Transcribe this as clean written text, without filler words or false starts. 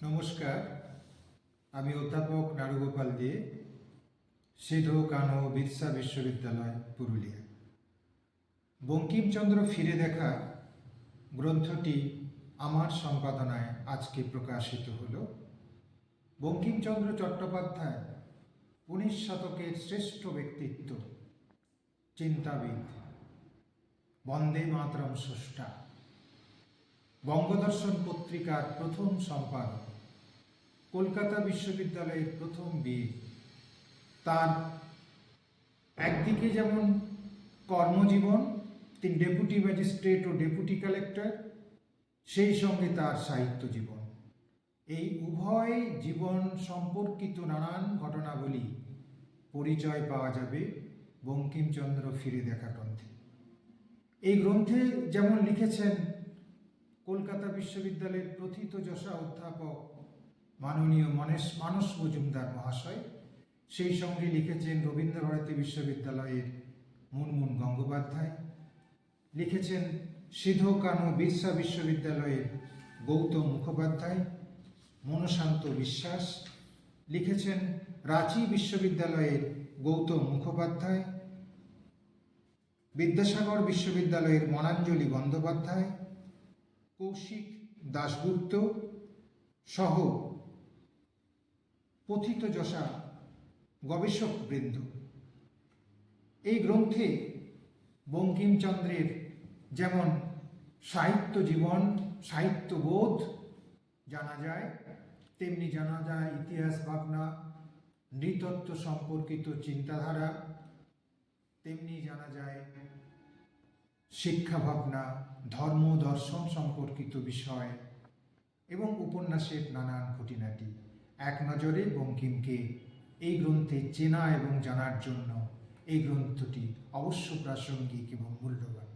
নমস্কার, আমি অধ্যাপক নারুগোপাল দে, সিধু কানু বিরসা বিশ্ববিদ্যালয়, পুরুলিয়া। বঙ্কিমচন্দ্র ফিরে দেখা গ্রন্থটি আমার সম্পাদনায় আজকে প্রকাশিত হল। বঙ্কিমচন্দ্র চট্টোপাধ্যায় 19 শতকের শ্রেষ্ঠ ব্যক্তিত্ব, চিন্তাবিদ, বন্দে মাতরম স্রষ্টা, বঙ্গদর্শন পত্রিকার প্রথম সম্পাদক, কলকাতা বিশ্ববিদ্যালয়ের প্রথম বীর। তার একদিকে যেমন কর্মজীবন, তিনি ডেপুটি ম্যাজিস্ট্রেট ও ডেপুটি কালেক্টর, সেই সঙ্গে তার সাহিত্য জীবন। এই উভয় জীবন সম্পর্কিত নানান ঘটনাবলী পরিচয় পাওয়া যাবে বঙ্কিমচন্দ্র ফিরে দেখা গ্রন্থে। এই গ্রন্থে যেমন লিখেছেন কলকাতা বিশ্ববিদ্যালয়ের প্রথিতযশা অধ্যাপক মাননীয় মানস মজুমদার মহাশয়, সেই সঙ্গে লিখেছেন রবীন্দ্রভারতী বিশ্ববিদ্যালয়ের মুনমুন গঙ্গোপাধ্যায়, লিখেছেন সিধু কানু বিরসা বিশ্ববিদ্যালয়ের গৌতম মুখোপাধ্যায়, মনশান্ত বিশ্বাস, লিখেছেন রাঁচি বিশ্ববিদ্যালয়ের গৌতম মুখোপাধ্যায়, বিদ্যাসাগর বিশ্ববিদ্যালয়ের মনাঞ্জলি বন্দ্যোপাধ্যায়, কৌশিক দাশগুপ্ত সহ প্রথিতযশা গবেষকবৃন্দ। এই গ্রন্থে বঙ্কিমচন্দ্রের যেমন সাহিত্য জীবন, সাহিত্যবোধ জানা যায়, তেমনি জানা যায় ইতিহাস ভাবনা, নৃতত্ত্ব সম্পর্কিত চিন্তাধারা, তেমনি জানা যায় শিক্ষা ভাবনা, ধর্ম দর্শন সম্পর্কিত বিষয় এবং উপন্যাসের নানান খুঁটিনাটি। এক নজরে বঙ্কিমকে এই গ্রন্থে চেনা এবং জানার জন্য এই গ্রন্থটি অবশ্য প্রাসঙ্গিক এবং মূল্যবান।